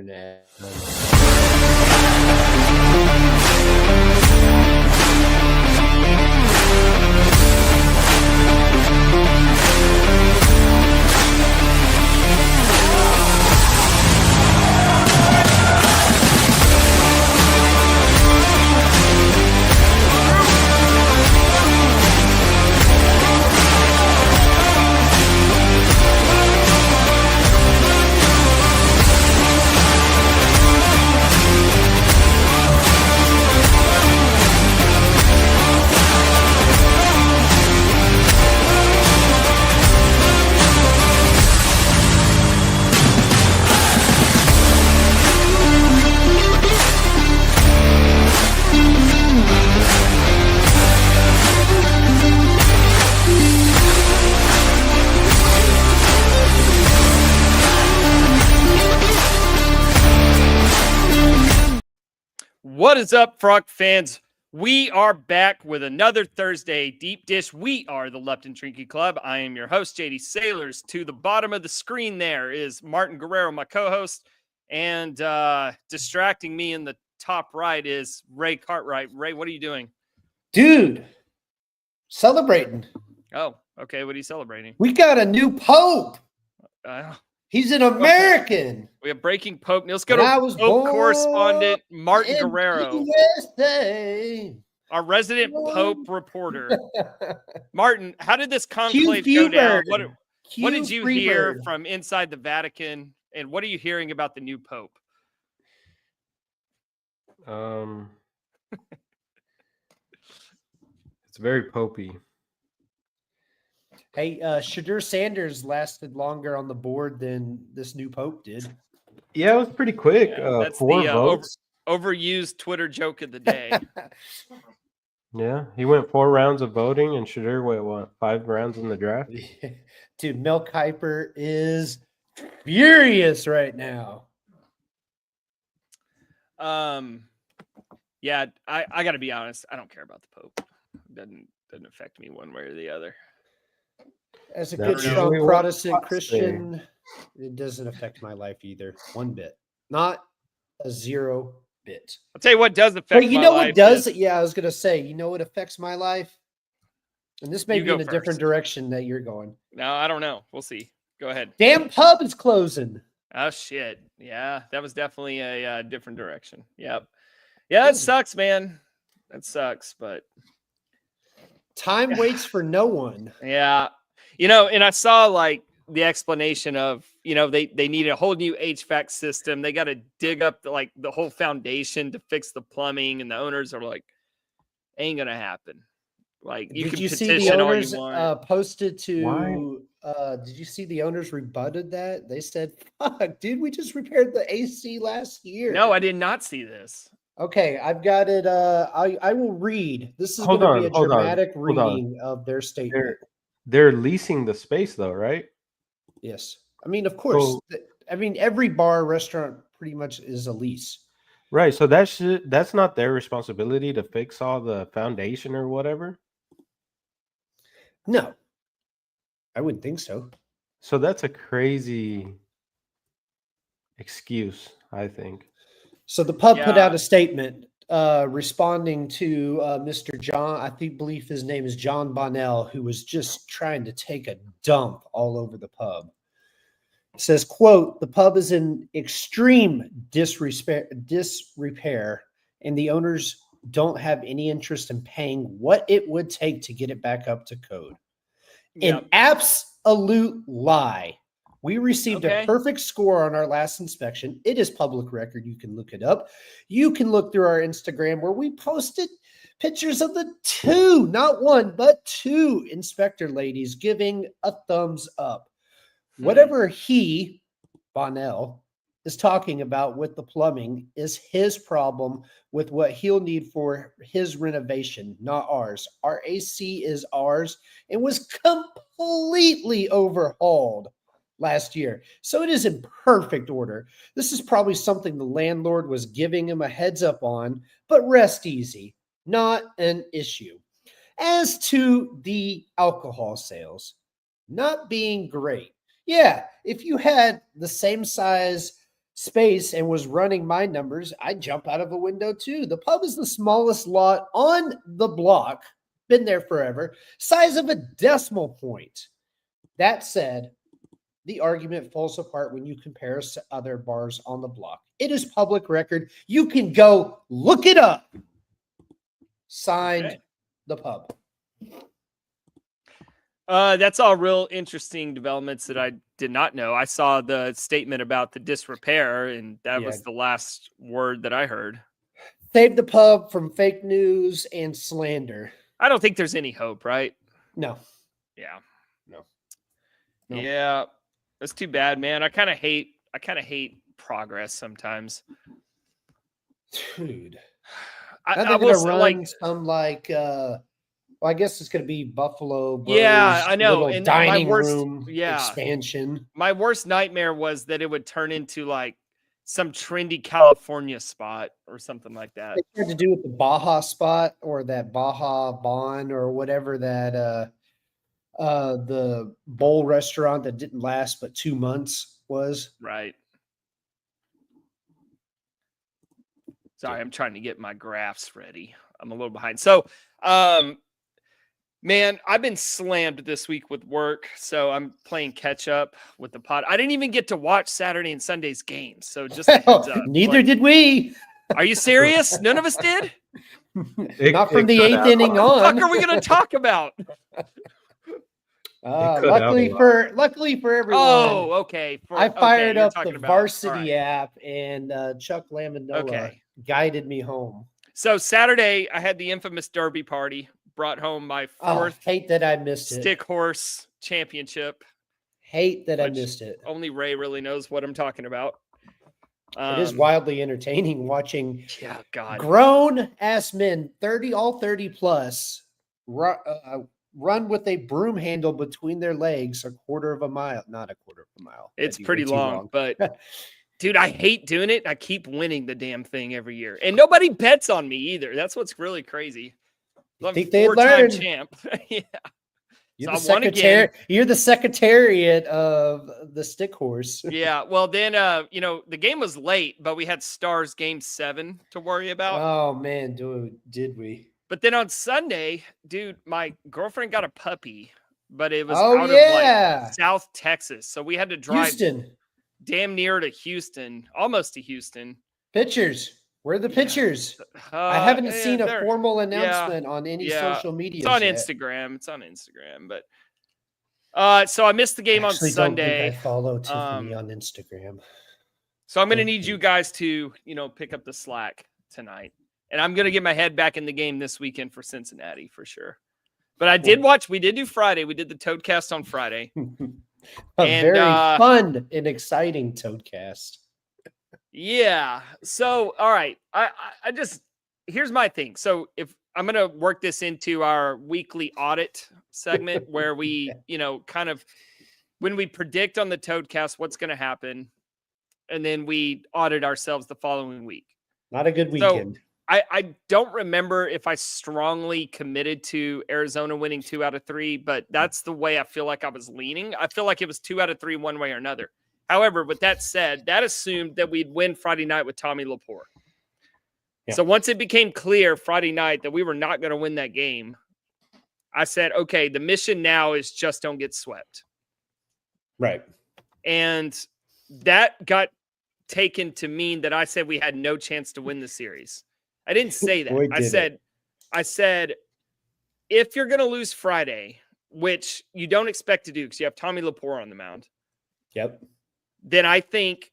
internet. What is up, Frog fans? We are back with another Thursday Deep Dish. We are the Lupton Trinky Club. I am your host, JD Sailors. To the bottom of the screen there is Martin Guerrero, my co-host, and distracting me in the top right is Ray Cartwright. Ray, what are you doing? Dude, celebrating. Oh, okay. What are you celebrating? We got a new pope. Uh, He's an American. We have breaking Pope. Let's go And I to was Pope born correspondent Martin in Guerrero, USA. our resident Pope reporter. Martin, how did this Q conclave go down? Freebird. What did you hear Freebird. from inside the Vatican, and what are you hearing about the new Pope? It's very popey. Hey, Shadur Sanders lasted longer on the board than this new pope did. Yeah, it was pretty quick. Yeah, that's 4 the votes. overused Twitter joke of the day. Yeah, he went 4 rounds of voting, and Shadur went, what, 5 rounds in the draft? Dude, Mel Kiper is furious right now. Yeah, I got to be honest. I don't care about the Pope. Doesn't affect me one way or the other. As a That good, usually strong what Protestant Scots Christian, it doesn't affect my life either. One bit. Not a 0 bit. I'll tell you what does affect But you my know life what does? is- Yeah, I was going to say, you know what affects my life? And this may You be go in a different first. direction that you're going. No, I don't know. We'll see. Go ahead. Damn pub is closing. Oh, shit. Yeah, that was definitely a different direction. Yep. Yeah, that sucks, man. That sucks, but Time waits for no one. yeah. You know, and I saw like the explanation of, you know, they need a whole new HVAC system. They got to dig up the whole foundation to fix the plumbing, and the owners are like, ain't gonna happen. Like, you Did can you see petition the all owners you want. posted to? Why? Did you see the owners rebutted that? They said, "Fuck, dude, we just repaired the AC last year." No, I did not see this. Okay, I've got it. I will read. This is Hold going to be on, a dramatic hold on. reading of their statement. They're leasing the space, though, right? Yes, I mean, of course. So- I mean, every bar, restaurant, pretty much is a lease. Right, so that's not their responsibility to fix all the foundation or whatever. No, I wouldn't think so. So that's a crazy excuse, I think. So the pub put out Yeah. a statement responding to Mr. John. I believe his name is John Bonnell, who was just trying to take a dump all over the pub. It says, quote, "The pub is in extreme disrepair, and the owners don't have any interest in paying what it would take to get it back up to code." Yep. An absolute lie. We received Okay. a perfect score on our last inspection. It is public record. You can look it up. You can look through our Instagram where we posted pictures of the 2, not 1, but 2 inspector ladies giving a thumbs up. Whatever he, Bonnell, is talking about with the plumbing is his problem with what he'll need for his renovation, not ours. Our AC is ours and was completely overhauled last year. So it is in perfect order. This is probably something the landlord was giving him a heads up on, but rest easy, not an issue. As to the alcohol sales not being great. Yeah, if you had the same size space and was running my numbers, I'd jump out of a window too. The pub is the smallest lot on the block, been there forever, size of a decimal point. That said, the argument falls apart when you compare us to other bars on the block. It is public record. You can go look it up. Signed, Okay. The pub. That's all real interesting developments that I did not know. I saw the statement about the disrepair, and that Yeah. was the last word that I heard. Save the pub from fake news and slander. I don't think there's any hope, right? No. Yeah. No. Yeah. That's too bad, man. I kind of hate progress sometimes. Dude. I Now they're will gonna say, run like, some well, I guess it's gonna be Buffalo Bros. Yeah, I know, Little and my dining worst- room yeah. expansion. my worst nightmare was that it would turn into like some trendy California spot or something like that. It had to do with the Baja spot or that Baja Bon or whatever that the bowl restaurant that didn't last but 2 months was. Right. Sorry, I'm trying to get my graphs ready. I'm a little behind. So, man, I've been slammed this week with work, so I'm playing catch up with the pod. I didn't even get to watch Saturday and Sunday's games, so just a heads up. Neither Like, did we. Are you serious? None of us did? Not from the cut 8th out. inning What the fuck on. are we going to talk about? cut out a Luckily for everyone. Oh, okay. I fired you're up talking the about- all Varsity right. app, and Chuck Lamanola Okay. guided me home. So Saturday, I had the infamous Derby party. Brought home my Oh, fourth hate that I missed it. stick horse championship. Hate that I which- missed it. Only Ray really knows what I'm talking about. It is wildly entertaining watching Yeah, God. grown ass men, 30 plus, run with a broom handle between their legs a quarter of a mile. Not a quarter of a mile. It's That'd be way pretty too long, but dude, I hate doing it. I keep winning the damn thing every year, and nobody bets on me either. That's what's really crazy. You I'm think they'd four-time learn? champ. Yeah. You're, So I won again. You're the secretariat of the stick horse. Yeah. Well, then, the game was late, but we had Stars game 7 to worry about. Oh man, dude, did we? But then on Sunday, dude, my girlfriend got a puppy, but it was Oh out yeah, of like South Texas. So we had to drive Houston damn near to Houston, almost to Houston. pictures. Where are the Yeah. pictures? I haven't seen a they're- formal announcement on any social media. It's on Instagram. It's on Instagram, but so I missed the game on Don't Sunday. think I follow Tiffany Um, on Instagram. So I'm going to Don't need you think. guys to, pick up the slack tonight. And I'm going to get my head back in the game this weekend for Cincinnati for sure. But I did watch, we did do Friday. We did the Toadcast on Friday. A and, very fun and exciting Toadcast. Yeah. So, all right. I just, here's my thing. So if I'm going to work this into our weekly audit segment where we, kind of, when we predict on the Toadcast what's going to happen, and then we audit ourselves the following week. Not a good So, weekend. I don't remember if I strongly committed to Arizona winning 2 out of 3, but that's the way I feel like I was leaning. I feel like it was 2 out of 3 one way or another. However, with that said, that assumed that we'd win Friday night with Tommy Lepore. Yeah. So once it became clear Friday night that we were not going to win that game, I said, okay, the mission now is just don't get swept. Right. And that got taken to mean that I said we had no chance to win the series. I didn't say that. Boy, I did said, if you're going to lose Friday, which you don't expect to do because you have Tommy Lepore on the mound, Yep. then I think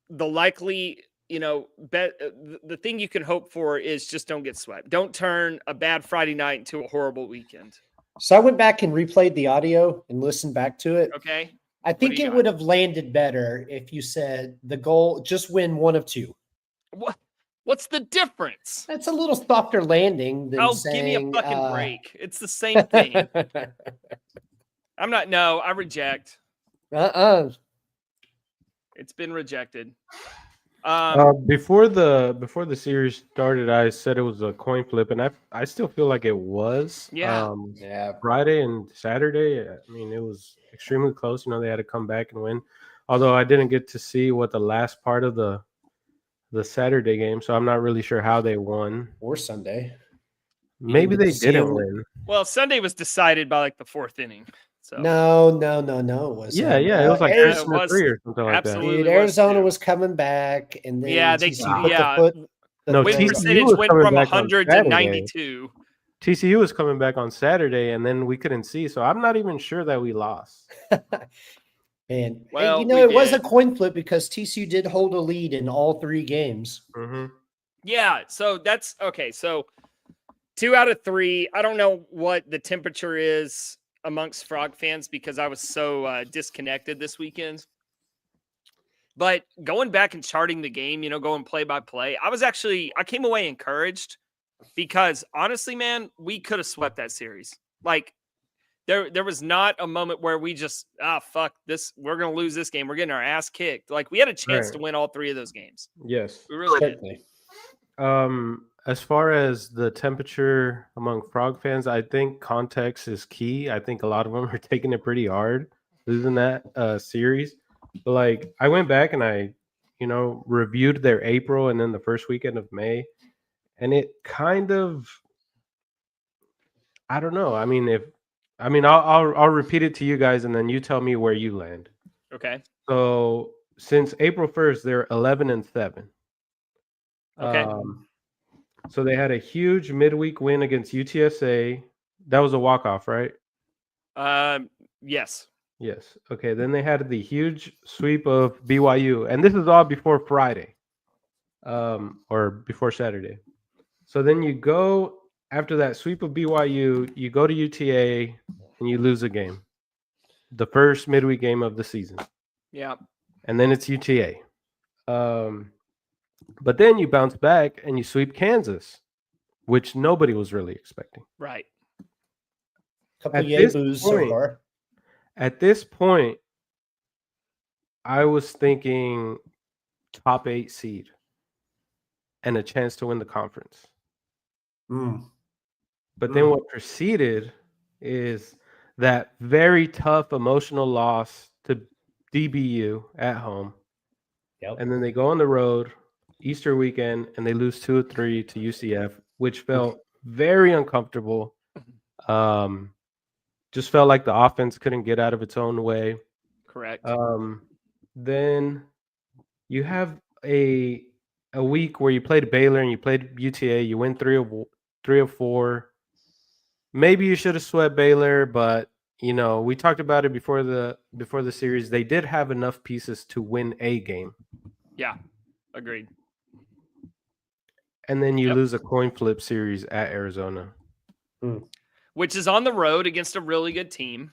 the likely, the thing you can hope for is just don't get swept. Don't turn a bad Friday night into a horrible weekend. So I went back and replayed the audio and listened back to it. Okay. I think do you it got? would have landed better if you said the goal just win 1 of 2. What's the difference? That's a little softer landing than Oh, saying, give me a fucking break. It's the same thing. I reject. It's been rejected. Before the series started, I said it was a coin flip, and I still feel like it was. Yeah. Yeah. Friday and Saturday, I mean, it was extremely close. They had to come back and win. Although I didn't get to see what the last part of the Saturday game, so I'm not really sure how they won. Or Sunday. Maybe get they to see didn't them. win. Well, Sunday was decided by like the 4th inning. So No, it was. Yeah, it was like Arizona- 13 to 3 or something like that. absolutely. Dude, was Arizona too. was coming back, and then Yeah, they TCU put yeah. the foot. No, Win TCU percentage was went coming from back on 100 to Saturday. 92. TCU was coming back on Saturday, and then we couldn't see, so I'm not even sure that we lost. And Well, hey, it was a did. coin flip because TCU did hold a lead in all 3 games. Mm-hmm. Yeah, so that's okay. So 2 out of 3. I don't know what the temperature is amongst Frog fans because I was so disconnected this weekend. But going back and charting the game, going play by play, I came away encouraged because honestly, man, we could have swept that series. Like there was not a moment where we just, fuck this. We're going to lose this game. We're getting our ass kicked. Like we had a chance to win all 3 of those games. Yes. We really did. As far as the temperature among Frog fans, I think context is key. I think a lot of them are taking it pretty hard losing that series. But like I went back and I, reviewed their April and then the first weekend of May, and it kind of, I don't know. I'll repeat it to you guys and then you tell me where you land. Okay. So since April 1st, they're 11-7. Okay. So they had a huge midweek win against UTSA. That was a walk-off, right? Yes. Yes. Okay. Then they had the huge sweep of BYU, and this is all before Friday, or before Saturday. So then you go after that sweep of BYU, you go to UTA and you lose a game, the first midweek game of the season. Yeah. And then it's UTA. But then you bounce back and you sweep Kansas, which nobody was really expecting. Right. Couple yaboos so far. At this point, I was thinking top 8 seed and a chance to win the conference. But then what preceded is that very tough emotional loss to DBU at home. Yep. And then they go on the road Easter weekend and they lose 2-3 to UCF, which felt very uncomfortable. Just felt like the offense couldn't get out of its own way. Correct. Then you have a week where you played Baylor and you played UTA. You win 3 of 4. Maybe you should have swept Baylor, but we talked about it before the series. They did have enough pieces to win a game. Yeah, agreed. And then you lose a coin flip series at Arizona, which is on the road against a really good team.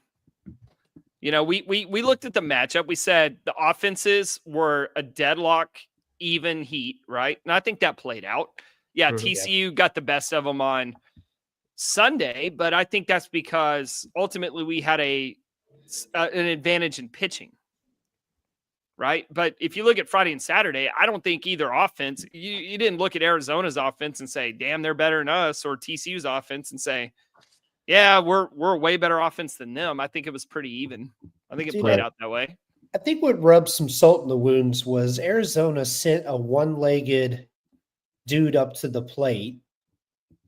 We looked at the matchup. We said the offenses were a deadlock, even heat, right? And I think that played out. Yeah, TCU got the best of them on Sunday, but I think that's because ultimately we had an advantage in pitching, right? But if you look at Friday and Saturday, I don't think either offense, you didn't look at Arizona's offense and say, damn, they're better than us, or TCU's offense and say, yeah, we're a way better offense than them. I think it was pretty even. I think it played out that way. I think what rubbed some salt in the wounds was Arizona sent a one-legged dude up to the plate,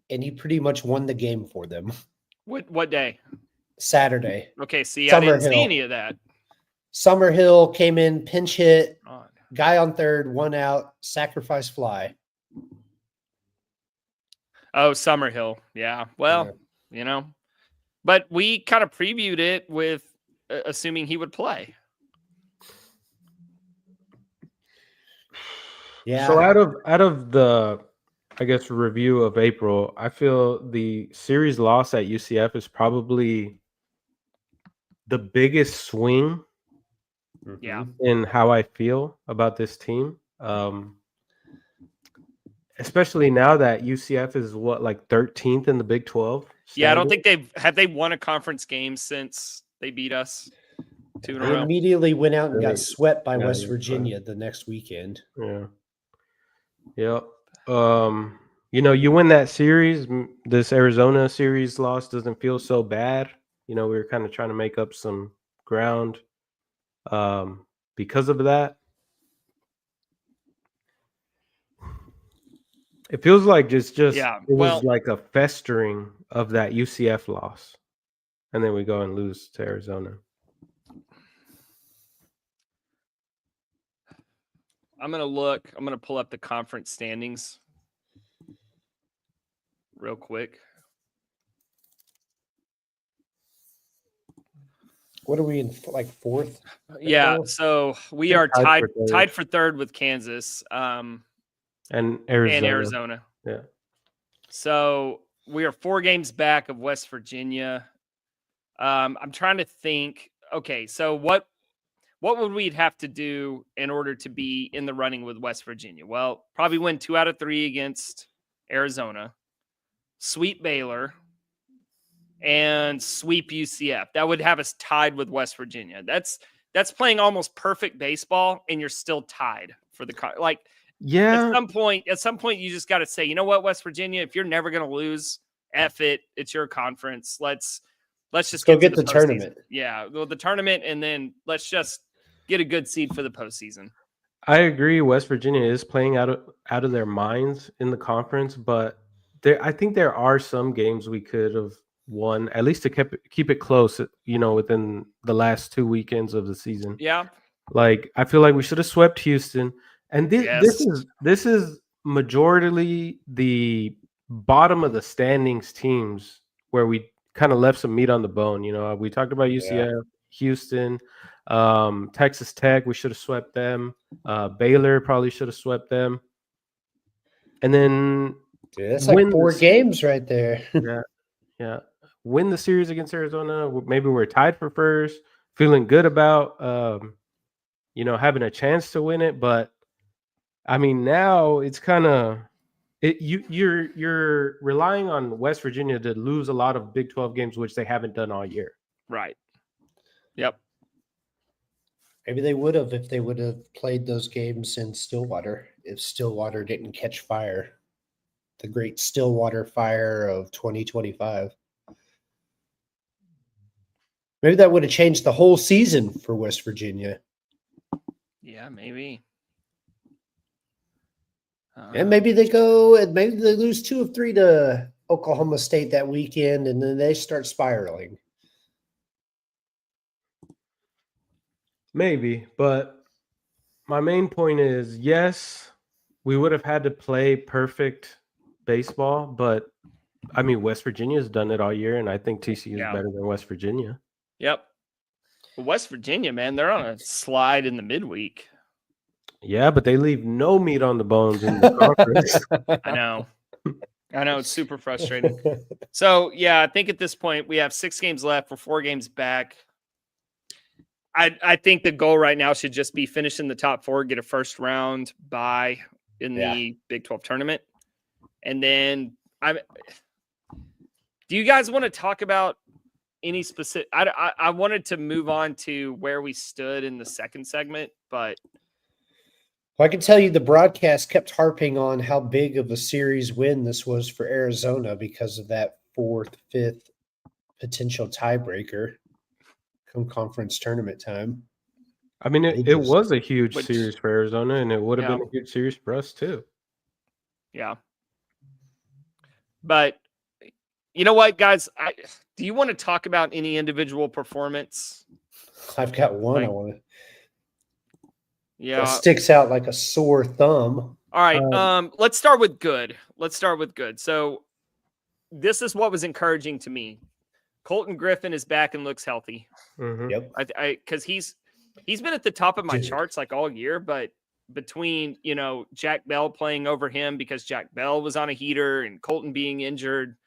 and he pretty much won the game for them. What day? Saturday. Okay, see, I didn't see any of that. Summerhill came in, pinch hit, guy on third, 1 out, sacrifice fly. Oh, Summerhill. Yeah. Well, but we kind of previewed it with assuming he would play. Yeah. So out of the, I guess, review of April, I feel the series loss at UCF is probably the biggest swing in how I feel about this team. Especially now that UCF is like 13th in the Big 12. Yeah, I don't think they won a conference game since they beat us 2 in a row. They immediately went out and got swept by West Virginia the next weekend. Yeah. Yep. You win that series, this Arizona series loss doesn't feel so bad. We were kind of trying to make up some ground because of that. It feels like Yeah, it well- was like a festering of that UCF loss, and then we go and lose to Arizona. I'm gonna pull up the conference standings real quick. What are we in, like fourth? Yeah, now? so we think are tied for third. tied for third with Kansas And and Arizona. Arizona. Yeah. So we are 4 games back of West Virginia. I'm trying to think. Okay, so what would we have to do in order to be in the running with West Virginia? Well, probably win 2 out of 3 against Arizona, sweep Baylor, and sweep UCF. That would have us tied with West Virginia. That's playing almost perfect baseball, and you're still tied for the like. Yeah. At some point, you just got to say, you know what, West Virginia, if you're never going to lose, F it. It's your conference. Let's just Go to get the postseason. tournament. Yeah, well, the tournament, and then let's just get a good seed for the postseason. I agree. West Virginia is playing out of their minds in the conference, but I think there are some games we could have won, at least to keep it close, within the last 2 weekends of the season. Yeah. Like, I feel like we should have swept Houston. And this Yes. this is majorly the bottom of the standings teams where we kind of left some meat on the bone. We talked about UCF, Houston, Texas Tech. We should have swept them. Baylor probably should have swept them. And then That's like 4 games right there. yeah. Win the series against Arizona. Maybe we're tied for first. Feeling good about having a chance to win it, but I mean, now it's kind of you're relying on West Virginia to lose a lot of Big 12 games, which they haven't done all year. Right. Yep. Maybe they would have if they would have played those games in Stillwater, if Stillwater didn't catch fire. The great Stillwater fire of 2025. Maybe that would have changed the whole season for West Virginia. Yeah, maybe. And maybe they lose 2 of 3 to Oklahoma State that weekend, and then they start spiraling. Maybe, but my main point is, yes, we would have had to play perfect baseball, but I mean, West Virginia's done it all year, and I think TCU is better than West Virginia. Yep. But West Virginia, man, they're on a slide in the midweek. Yeah, but they leave no meat on the bones in the conference. I know. It's super frustrating. So, yeah, I think at this point we have 6 games left. We're 4 games back. I think the goal right now should just be finish in the top 4, get a first round bye in the Big 12 tournament. And then do you guys want to talk about any specific? I wanted to move on to where we stood in the second segment, but Well, I can tell you the broadcast kept harping on how big of a series win this was for Arizona because of that 4th, 5th potential tiebreaker come conference tournament time. I mean, it was a huge series for Arizona, and it would have been a huge series for us too. Yeah. But you know what, guys? Do you want to talk about any individual performance? I've got one I want to. Yeah. That sticks out like a sore thumb. All right. Let's start with good. So this is what was encouraging to me. Colton Griffin is back and looks healthy. Mm-hmm. Yep. Because he's been at the top of my charts like all year, but between Jack Bell playing over him because Jack Bell was on a heater and Colton being injured,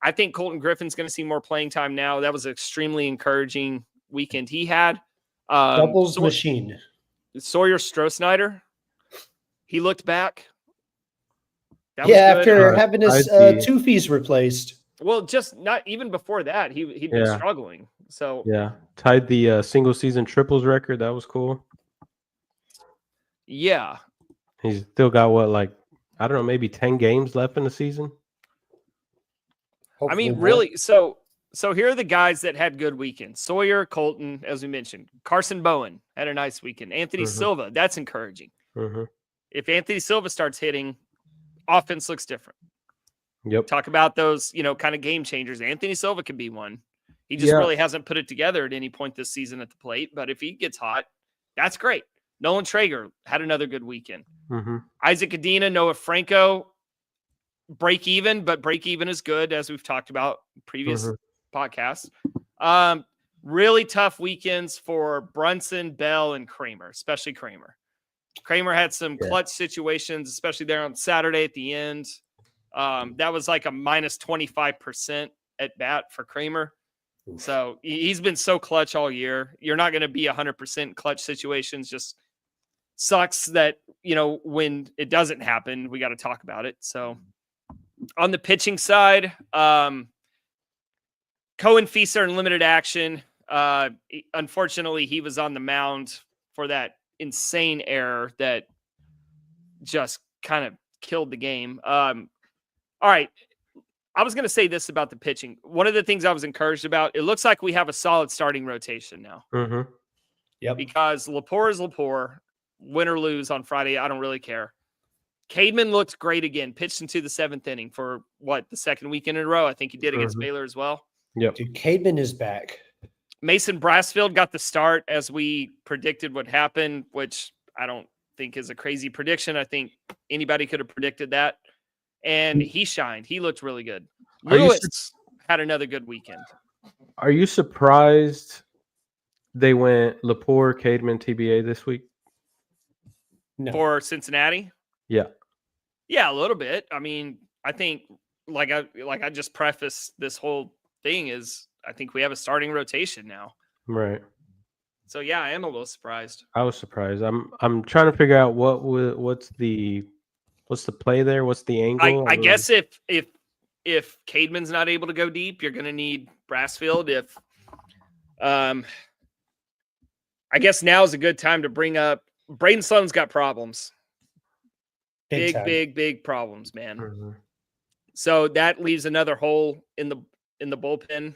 I think Colton Griffin's going to see more playing time now. That was an extremely encouraging weekend he had. Doubles machine. Sawyer Stroh-Snyder, he looked back. After having his 2 fees replaced. Well, just not even before that, he'd been struggling. So tied the single season triples record. That was cool. Yeah, he's still got I don't know, maybe 10 games left in the season. Hopefully really. So So here are the guys that had good weekends. Sawyer, Colton, as we mentioned. Carson Bowen had a nice weekend. Anthony Silva, that's encouraging. If Anthony Silva starts hitting, offense looks different. Yep. Talk about those, kind of game changers. Anthony Silva can be one. He just really hasn't put it together at any point this season at the plate. But if he gets hot, that's great. Nolan Traeger had another good weekend. Isaac Adina, Noah Franco, break even, but break even is good, as we've talked about previous podcasts. Really tough weekends for Brunson, Bell, and Kramer, especially Kramer. Kramer had some clutch situations, especially there on Saturday at the end. That was like a minus 25% at bat for Kramer. So he's been so clutch all year. You're not going to be 100% clutch situations. Just sucks that, when it doesn't happen, we got to talk about it. So on the pitching side, Cohen Feaster in limited action. Unfortunately, he was on the mound for that insane error that just kind of killed the game. All right. I was going to say this about the pitching. One of the things I was encouraged about, it looks like we have a solid starting rotation now. Yep. Because Lepore is Lepore. Win or lose on Friday, I don't really care. Cademan looked great again. Pitched into the 7th inning for the second weekend in a row. I think he did against Baylor as well. Yep. Dude, Cademan is back. Mason Brassfield got the start as we predicted would happen, which I don't think is a crazy prediction. I think anybody could have predicted that. And he shined. He looked really good. Lewis had another good weekend. Are you surprised they went Lepore, Cademan, TBA this week? No. For Cincinnati? Yeah. Yeah, a little bit. I mean, I think like I just prefaced this whole thing is I think we have a starting rotation now. Right. So yeah, I am a little surprised. I was surprised. I'm trying to figure out what's the play there? What's the angle? I guess if Cademan's not able to go deep, you're going to need Brassfield. If I guess now is a good time to bring up Braden Sloan's got problems. Big problems, man. So that leaves another hole in the bullpen.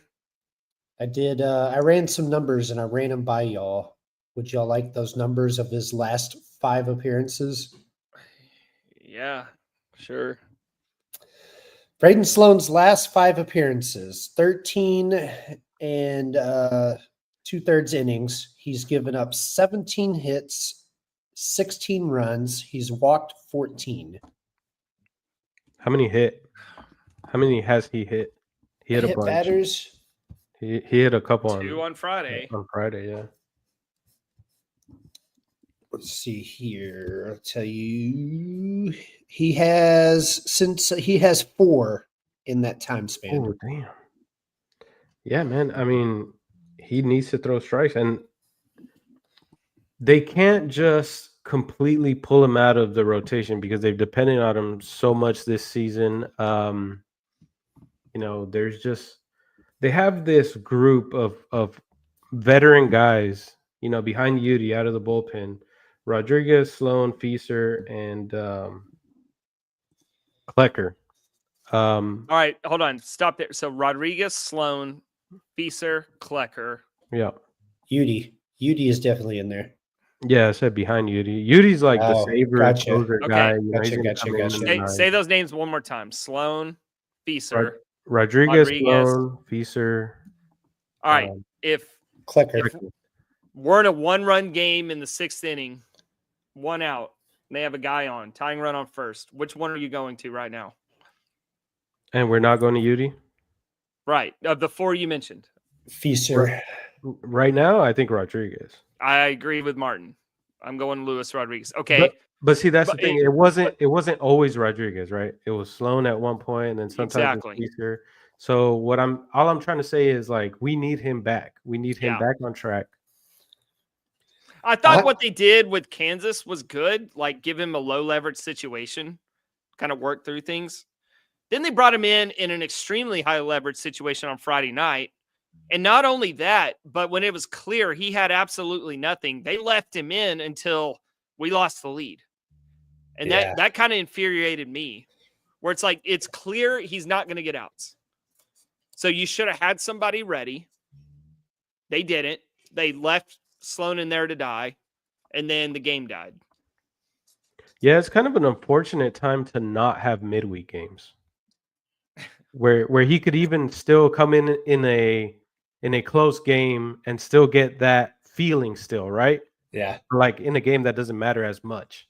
I ran some numbers and I ran them by y'all. Would y'all like those numbers of his last 5 appearances? Yeah, sure. Braden Sloan's last 5 appearances, 13 and 2/3 innings. He's given up 17 hits, 16 runs. He's walked 14. How many has he hit? He hit a bunch. Batters. He hit a couple 2 on Friday. On Friday, yeah. Let's see here. I'll tell you. He has 4 in that time span. Oh, damn. Yeah, man. I mean, he needs to throw strikes, and they can't just completely pull him out of the rotation because they've depended on him so much this season. They have this group of veteran guys, behind Yudi out of the bullpen. Rodriguez, Sloan, Feaster, and Klecker. All right, hold on. Stop there. So Rodriguez, Sloan, Feaster, Klecker. Yeah. Yudi is definitely in there. Yeah, I said behind Yudi. Yudi's like the saver gotcha. guy. Gotcha. Say those names one more time. Sloan, Feaster. Rodriguez, Sloan, Feaster. All right. If Klecker. we're in a 1-run game in the 6th inning, 1 out, and they have a guy on, tying run on first, which one are you going to right now? And we're not going to Yudi? Right. Of the 4 you mentioned. Feaster. Right now, I think Rodriguez. I agree with Martin. I'm going Luis Rodriguez. Okay. But see, that's the thing. It wasn't always Rodriguez, right? It was Sloan at one point, and then sometimes Feaster. So all I'm trying to say is, like, we need him back. We need him back on track. I thought what they did with Kansas was good, like give him a low leverage situation, kind of work through things. Then they brought him in an extremely high leverage situation on Friday night. And not only that, but when it was clear he had absolutely nothing, they left him in until we lost the lead. And that kind of infuriated me, where it's like, it's clear he's not going to get outs. So you should have had somebody ready. They didn't. They left Sloan in there to die, and then the game died. Yeah, it's kind of an unfortunate time to not have midweek games, where he could even still come in a close game and still get that feeling still, right? Yeah. Like in a game that doesn't matter as much.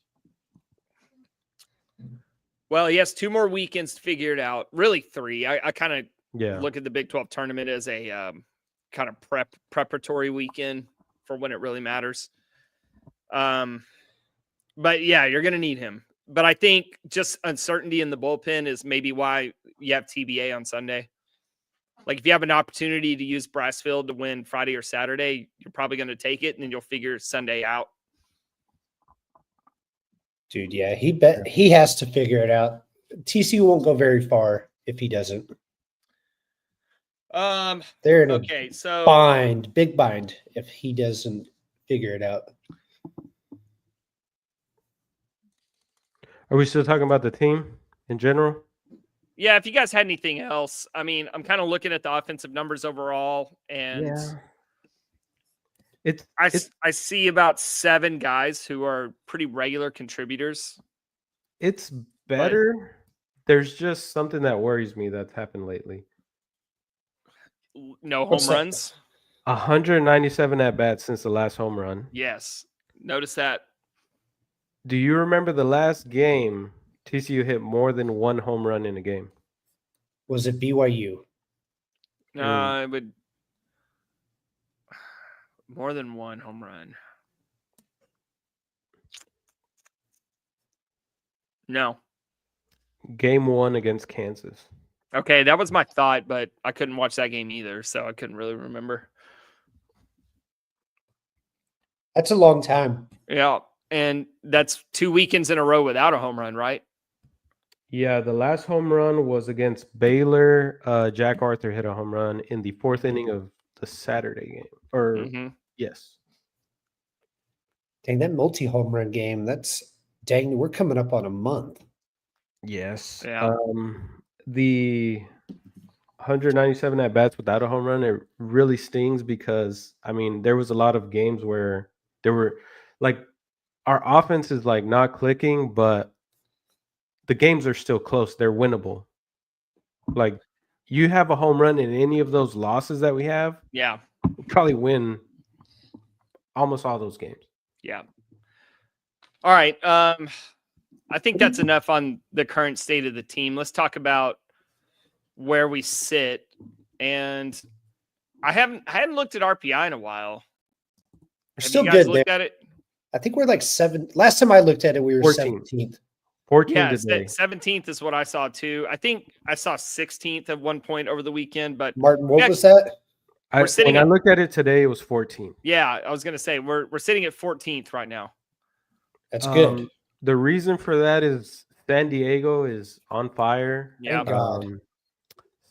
Well, he has 2 more weekends to figure it out. Really 3. I kind of Yeah. look at the Big 12 tournament as a kind of preparatory weekend for when it really matters. But yeah, you're going to need him. But I think just uncertainty in the bullpen is maybe why you have TBA on Sunday. Like if you have an opportunity to use Brassfield to win Friday or Saturday, you're probably going to take it, and then you'll figure Sunday out. Dude, yeah, he has to figure it out. TCU won't go very far if he doesn't. They're in a Okay, so big bind if he doesn't figure it out. Are we still talking about the team in general? yeah, if you guys had anything else, I mean, I'm kind of looking at the offensive numbers overall, and I see about 7 guys who are pretty regular contributors. It's better. There's just something that worries me that's happened lately. No home What's that? runs. 197 at bats since the last home run. Yes, notice that. Do you remember the last game TCU hit more than 1 home run in a game? Was it BYU? It would more than 1 home run. No. Game 1 against Kansas. Okay, that was my thought, but I couldn't watch that game either, so I couldn't really remember. That's a long time. Yeah, and that's 2 weekends in a row without a home run, right? Yeah, the last home run was against Baylor. Jack Arthur hit a home run in the 4th inning of the Saturday game. Or Mhm. yes. Dang, that multi-home run game, we're coming up on a month. Yes. Yeah. The 197 at bats without a home run, it really stings because I mean there was a lot of games where there were like our offense is like not clicking, but the games are still close. They're winnable. Like you have a home run in any of those losses that we have, Yeah. we'll probably win almost all those games. Yeah. All right. I think that's enough on the current state of the team. Let's talk about where we sit. And I hadn't looked at RPI in a while. We're Have still you guys good. looked at it? I think we're like 7. Last time I looked at it, we were 14th. 17th. 14 Yeah, today. 17th is what I saw too. I think I saw 16th at one point over the weekend, but Martin, what Yeah. was that? we're sitting when I at- looked at it today, it was 14. yeah, I was gonna say we're sitting at 14th right now. That's good. The reason for that is San Diego is on fire. Yeah. Thank God.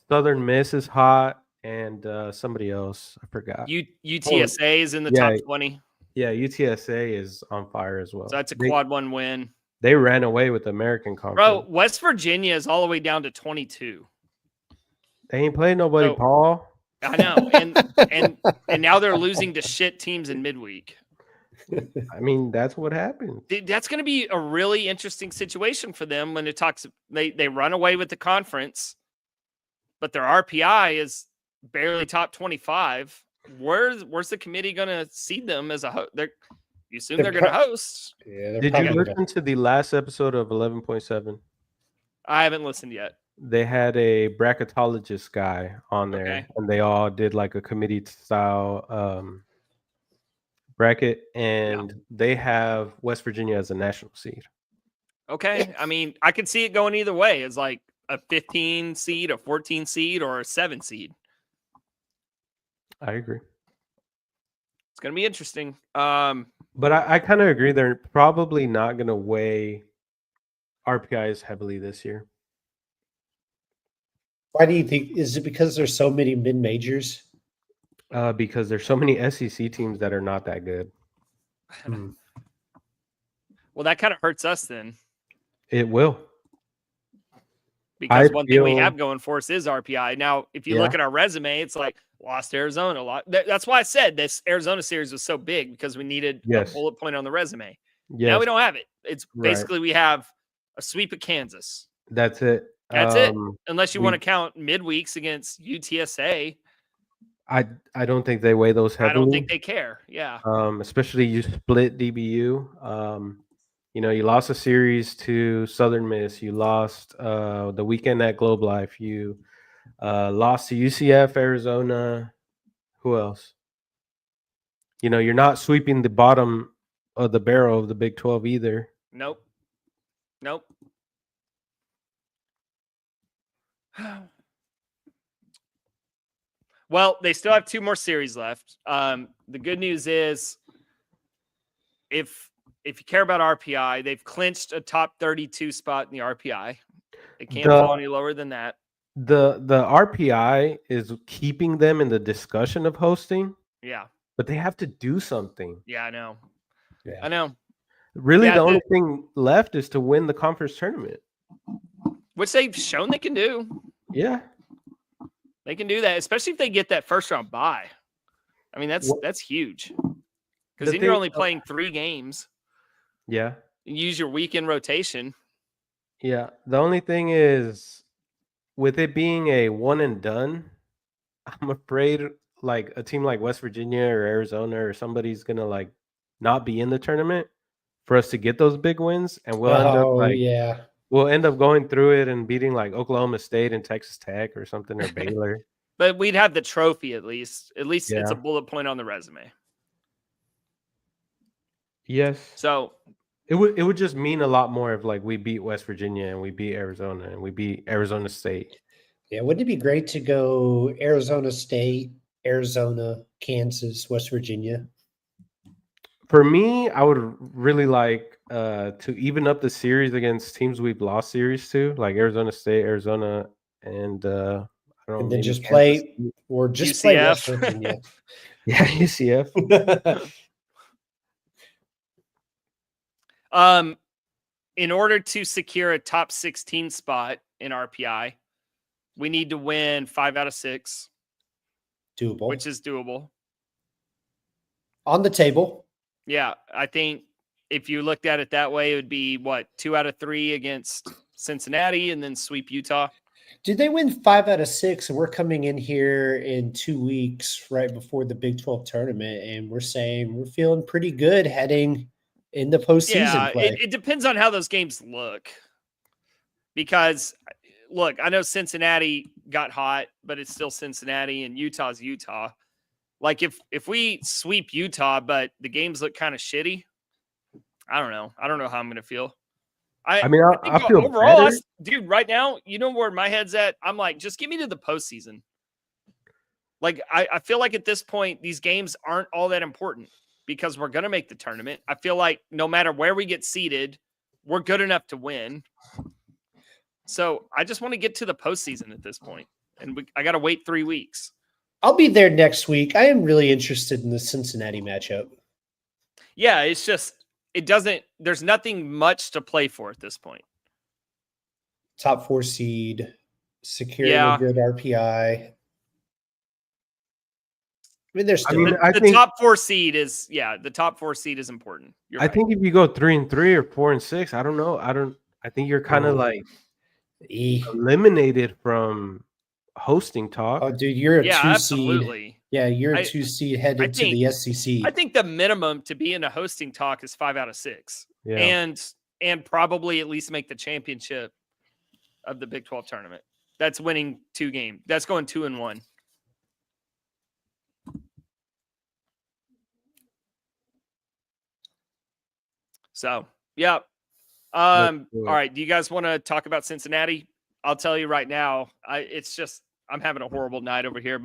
Southern Miss is hot, and somebody else I forgot. UTSA is in the yeah. top 20, Yeah, UTSA is on fire as well. so that's a They- quad 1 win. They ran away with the American Bro, Conference. West Virginia is all the way down to 22. They ain't playing nobody, So- Paul. I know, and now they're losing to shit teams in midweek. I mean, that's what happened. That's going to be a really interesting situation for them when it talks. They run away with the conference, but their RPI is barely top 25. Where's the committee going to seed them as a host? You assume they're going to host. Yeah, they're Did probably you gonna- listen to the last episode of 11.7? I haven't listened yet. They had a bracketologist guy on there, Okay. and they all did like a committee style bracket, and they have West Virginia as a national seed. Okay, I mean, I could see it going either way. It's like a 15 seed, a 14 seed, or a 7 seed. I agree. It's going to be interesting. But I kind of agree. They're probably not going to weigh RPIs heavily this year. Why do you think? Is it because there's so many mid majors? Because there's so many SEC teams that are not that good. Well, that kind of hurts us then. It will. because one thing we feel- have going for us is RPI. Now, if you Yeah. look at our resume, it's like lost Arizona a lot. That's why I said this Arizona series was so big, because we needed Yes. a bullet point on the resume. Yes, Now we don't have it. It's Right. basically we have a sweep of Kansas. that's it. That's it. Unless you we- want to count midweeks against UTSA. I don't think they weigh those heavily. I don't think they care. Yeah. Especially you split DBU. You know, you lost a series to Southern Miss. You lost the weekend at Globe Life. You lost to UCF, Arizona. Who else? You know, you're not sweeping the bottom of the barrel of the Big 12 either. Nope. Nope. Well, they still have 2 more series left. The good news is, if you care about RPI, they've clinched a top 32 spot in the RPI. They can't fall any lower than that. The RPI is keeping them in the discussion of hosting, Yeah. but they have to do something. Yeah, I know. Yeah. I know. Really, Yeah, the only thing left is to win the conference tournament. Which they've shown they can do. Yeah. They can do that, especially if they get that first round bye. I mean, that's huge. Because then you're only playing 3 games. Yeah. You use your weekend rotation. Yeah. The only thing is, with it being a one and done, I'm afraid like a team like West Virginia or Arizona or somebody's gonna like not be in the tournament for us to get those big wins, and we'll end up yeah. we'll end up going through it and beating like Oklahoma State and Texas Tech or something, or Baylor. But we'd have the trophy at least. At least it's a Yeah. bullet point on the resume. Yes. So It would just mean a lot more if like we beat West Virginia and we beat Arizona and we beat Arizona State. Yeah, wouldn't it be great to go Arizona State, Arizona, Kansas, West Virginia? For me, I would really like to even up the series against teams we've lost series to, like Arizona State, Arizona, and I don't know, And then maybe just Kansas play State. or just play West UCF. Virginia. Yeah, UCF. In order to secure a top 16 spot in RPI, we need to win 5 out of 6, Doable. which is doable. On the table. Yeah, I think if you looked at it that way, it would be what, 2 out of 3 against Cincinnati and then sweep Utah. Did they win 5 out of 6? And we're coming in here in 2 weeks right before the Big 12 tournament, and we're saying we're feeling pretty good heading in the postseason Yeah, play. it depends on how those games look. Because, look, I know Cincinnati got hot, but it's still Cincinnati, and Utah's Utah. Like, if we sweep Utah, but the games look kind of shitty, I don't know. I don't know how I'm going to feel. I mean, I feel overall, better. dude, right now, you know where my head's at? I'm like, just get me to the postseason. Like, I feel like at this point, these games aren't all that important because we're going to make the tournament. I feel like no matter where we get seated, we're good enough to win. So I just want to get to the postseason at this point. And I got to wait 3 weeks. I'll be there next week. I am really interested in the Cincinnati matchup. Yeah, it's just, there's nothing much to play for at this point. Top 4 seed, securing Yeah. a good RPI. I mean, there's I still mean, The think- top 4 seed is, the top 4 seed is important. You're I right. think if you go 3-3 or 4-6, I don't know. I think you're kind of like eliminated from hosting talk. Oh, dude, you're a Yeah, 2 absolutely. seed. Yeah, you're a I- 2 seed headed to think- the SEC. I think the minimum to be in a hosting talk is 5 out of 6. Yeah. And probably at least make the championship of the Big 12 tournament. That's winning 2 games. That's going 2-1. So, yeah. All do it. right. Do you guys want to talk about Cincinnati? I'll tell you right now. I'm having a horrible night over here.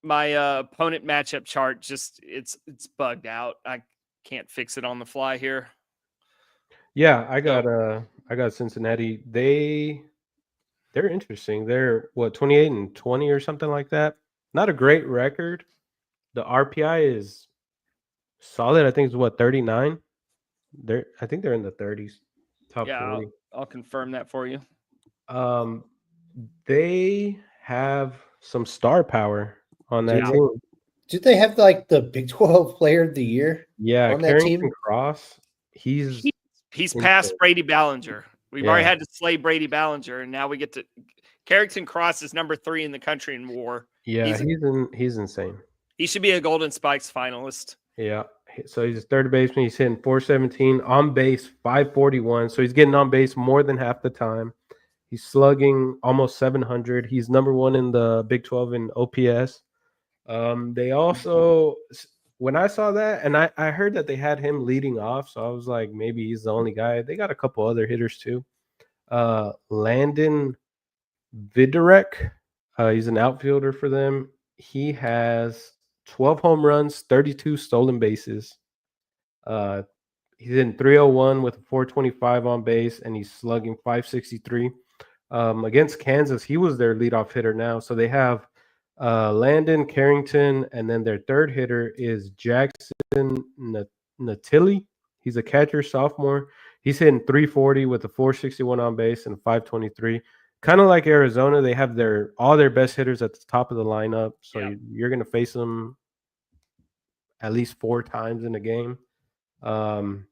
My opponent matchup chart it's bugged out. I can't fix it on the fly here. Yeah, I got Cincinnati. They're interesting. They're what, 28-20 or something like that. Not a great record. The RPI is solid. I think it's what, 39. I think they're in the 30s. top Yeah, 20. I'll confirm that for you. They have some star power on that Yeah. team. Do they have like the Big 12 Player of the Year Yeah, on that Carrington team? Cross. He's He's insane. past Brady Ballinger. We've already Yeah. had to slay Brady Ballinger, and now we get to Carrington Cross is number 3 in the country in WAR. Yeah, He's- he's insane. He should be a Golden Spikes finalist. Yeah. So he's a third baseman. He's hitting 417 on base, 541. So he's getting on base more than half the time. He's slugging almost 700. He's number 1 in the Big 12 in OPS. They also, when I saw that, and I heard that they had him leading off, so I was like, maybe he's the only guy. They got a couple other hitters too. Landon Vidarek, he's an outfielder for them. He has 12 home runs, 32 stolen bases. He's in 301 with a 425 on base, and he's slugging 563. Against Kansas, he was their leadoff hitter now. So they have Landon Carrington, and then their third hitter is Jackson Natili. He's a catcher, sophomore. He's hitting 340 with a 461 on base and 523. Kind of like Arizona, they have all their best hitters at the top of the lineup. So Yeah. you're going to face them at least 4 times in a game. And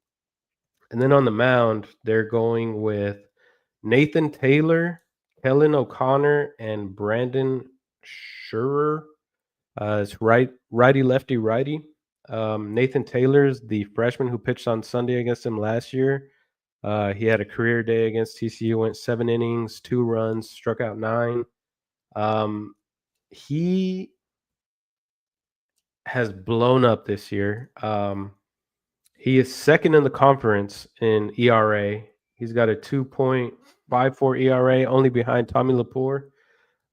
then on the mound, they're going with Nathan Taylor, Kellen O'Connor, and Brandon Schurer. It's righty, lefty, righty. Nathan Taylor's the freshman who pitched on Sunday against him last year. He had a career day against TCU, went 7 innings, 2 runs, struck out 9. He has blown up this year. He is second in the conference in ERA. He's got a 2.54 ERA, only behind Tommy Laporte.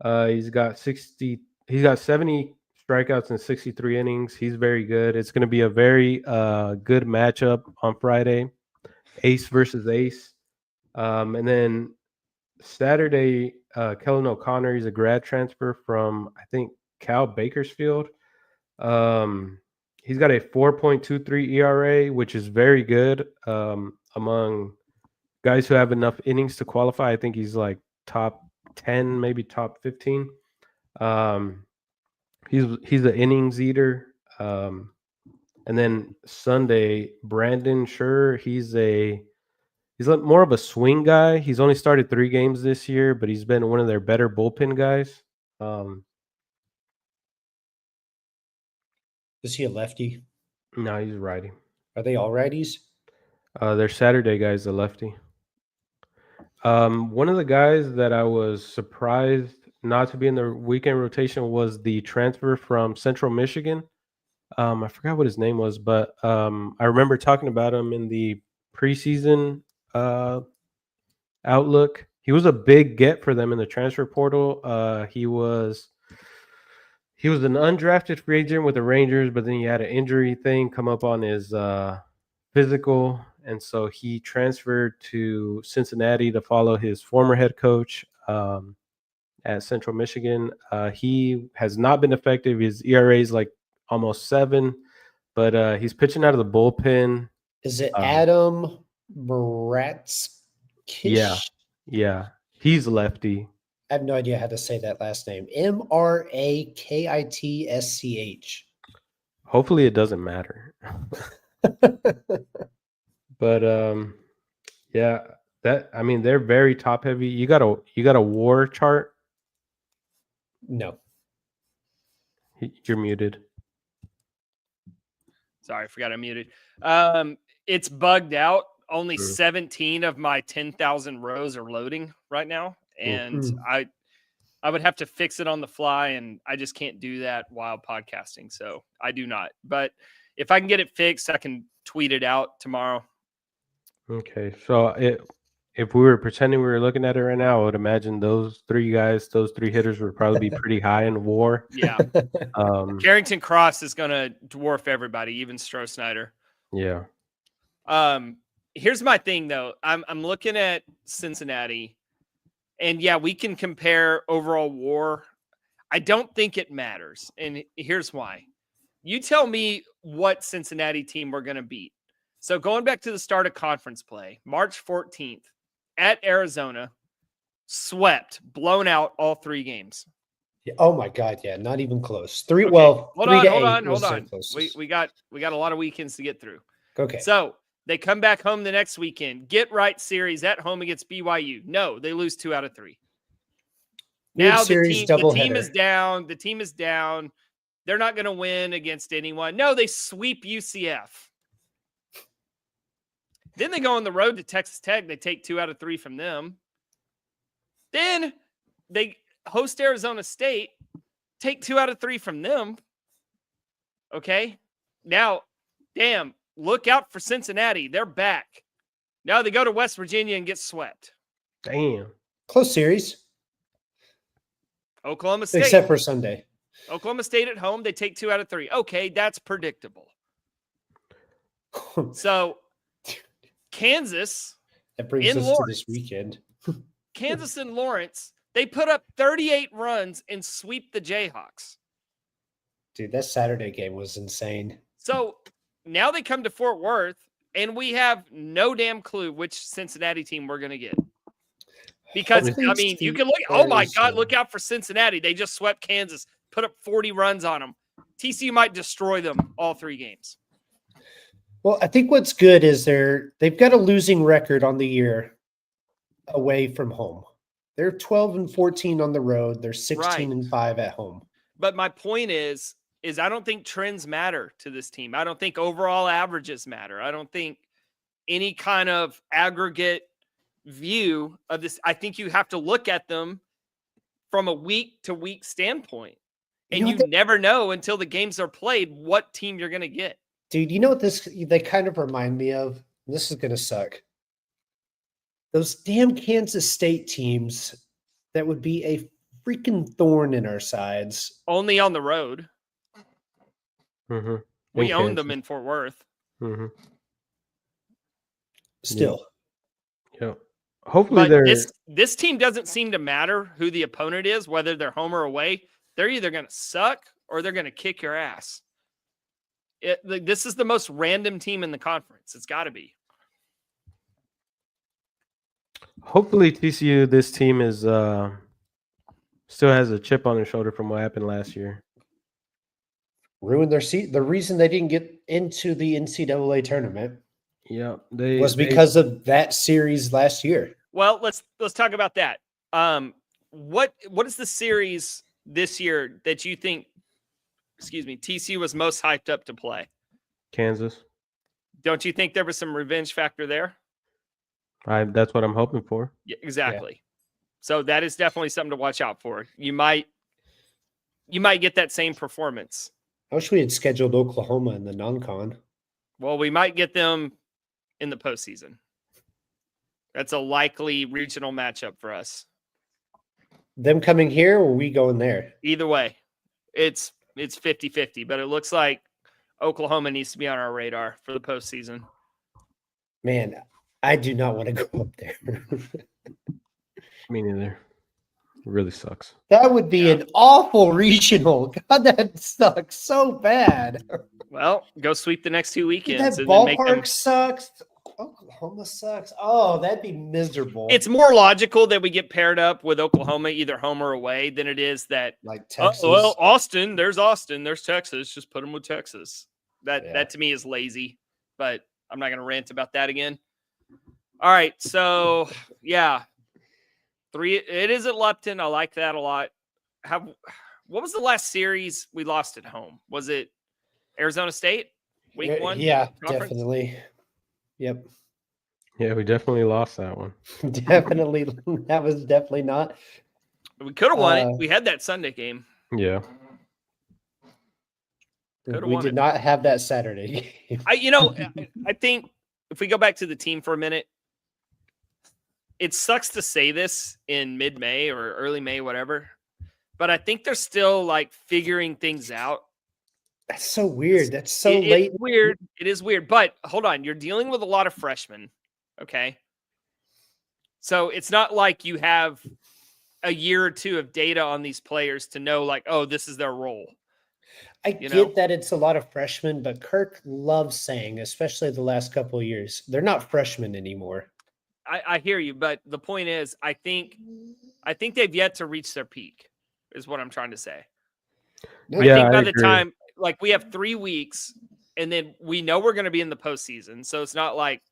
He's got 70 strikeouts in 63 innings. He's very good. It's going to be a very good matchup on Friday, ace versus ace. And then Saturday, Kellen O'Connor, he's a grad transfer from, I think, Cal Bakersfield. He's got a 4.23 ERA, which is very good among guys who have enough innings to qualify. I think he's like top 10, maybe top 15. He's an innings eater. And then Sunday, Brandon Schurer, he's more of a swing guy. He's only started 3 games this year, but he's been one of their better bullpen guys. Is he a lefty? No, he's righty. Are they all righties? Their Saturday guy's a lefty. One of the guys that I was surprised not to be in the weekend rotation was the transfer from Central Michigan. I forgot what his name was, but I remember talking about him in the preseason outlook. He was a big get for them in the transfer portal. He was an undrafted free agent with the Rangers, but then he had an injury thing come up on his physical, and so he transferred to Cincinnati to follow his former head coach at Central Michigan. He has not been effective. His ERA is like almost 7, but he's pitching out of the bullpen. Is it Adam Bratskish? Yeah. He's lefty. I have no idea how to say that last name. Mrakitsch. Hopefully it doesn't matter. But yeah, they're very top heavy. You got a WAR chart? No. You're muted. Sorry, I forgot I'm muted. It's bugged out. Only 17 of my 10,000 rows are loading right now. And I would have to fix it on the fly, and I just can't do that while podcasting. So I do not. But if I can get it fixed, I can tweet it out tomorrow. Okay. So if we were pretending we were looking at it right now, I would imagine those 3 hitters would probably be pretty high in WAR. Yeah. Carrington Cross is going to dwarf everybody, even Stroh Snyder. Yeah. Here's my thing, though. I'm looking at Cincinnati, and yeah, we can compare overall WAR. I don't think it matters, and here's why. You tell me what Cincinnati team we're going to beat. So going back to the start of conference play, March 14th at Arizona, swept, blown out all 3 games. Yeah, oh my God, yeah, not even close. 3 Okay, well, hold 3 on, to hold 8 on, was hold their on. closest. We got a lot of weekends to get through. Okay. So they come back home the next weekend. Get right series at home against BYU. No, they lose 2 out of 3. Weird Now series the team doubleheader. is down. The team is down. They're not going to win against anyone. No, they sweep UCF. Then they go on the road to Texas Tech. They take 2 out of 3 from them. Then they host Arizona State, take 2 out of 3 from them. Okay. Now, damn, look out for Cincinnati. They're back. Now they go to West Virginia and get swept. Damn. Close series, Oklahoma State. except for Sunday. Oklahoma State at home, they take 2 out of 3. Okay, that's predictable. So, Kansas, That brings in us to Lawrence. this weekend. Kansas and Lawrence, they put up 38 runs and sweep the Jayhawks. Dude, that Saturday game was insane. So now they come to Fort Worth, and we have no damn clue which Cincinnati team we're going to get. Because, Hopefully I it's mean, you the can look, oh my God, Arizona. look out for Cincinnati. They just swept Kansas, put up 40 runs on them. TCU might destroy them all 3 games. Well, I think what's good is they've got a losing record on the year away from home. They're 12-14 on the road. They're 16-5 at home. But my point is I don't think trends matter to this team. I don't think overall averages matter. I don't think any kind of aggregate view of this. I think you have to look at them from a week to week standpoint. And you never know until the games are played what team you're going to get. Dude, you know what they kind of remind me of? This is going to suck. Those damn Kansas State teams that would be a freaking thorn in our sides. Only on the road. Mm-hmm. We owned them in Fort Worth. Mm-hmm. Still. Yep. Hopefully But they're this team doesn't seem to matter who the opponent is, whether they're home or away. They're either going to suck or they're going to kick your ass. This is the most random team in the conference. It's got to be. hopefully TCU, this team is still has a chip on their shoulder from what happened last year. Ruined their seat. The reason they didn't get into the NCAA tournament was because of that series last year. Well, let's talk about that. What is the series this year that you think, TCU was most hyped up to play? Kansas. Don't you think there was some revenge factor there? That's what I'm hoping for. Yeah, exactly. Yeah. So that is definitely something to watch out for. You might get that same performance. I wish we had scheduled Oklahoma in the non-con. Well, we might get them in the postseason. That's a likely regional matchup for us. Them coming here or we going there? Either way, it's 50-50, but it looks like Oklahoma needs to be on our radar for the postseason. Man, I do not want to go up there. Me neither. It really sucks. That would be an awful regional. God, that sucks so bad. Well, go sweep the next 2 weekends. That and then make ballpark them... sucks. Oklahoma sucks. Oh, that'd be miserable. It's more logical that we get paired up with Oklahoma, either home or away, than it is that, like Texas. Well, Austin, there's Texas. Just put them with Texas. That to me is lazy, but I'm not going to rant about that again. All right, so yeah. 3. It is at Lupton. I like that a lot. What was the last series we lost at home? Was it Arizona State? Week 1? Yeah, conference? definitely. Yep. Yeah, we definitely lost that one. Definitely. That was definitely not. We could have won it. We had that Sunday game. Yeah. We did not have that Saturday game. I think if we go back to the team for a minute, it sucks to say this in mid-May or early May, whatever, but I think they're still like figuring things out. That's so weird. That's so late. It's weird. It is weird, but hold on. You're dealing with a lot of freshmen. Okay. So it's not like you have a year or two of data on these players to know like, oh, this is their role. I You get know? that it's a lot of freshmen, but Kirk loves saying, especially the last couple of years, they're not freshmen anymore. I hear you, but the point is, I think they've yet to reach their peak, is what I'm trying to say. I Yeah, think I by the agree. time, like, we have 3 weeks, and then we know we're going to be in the postseason, so it's not like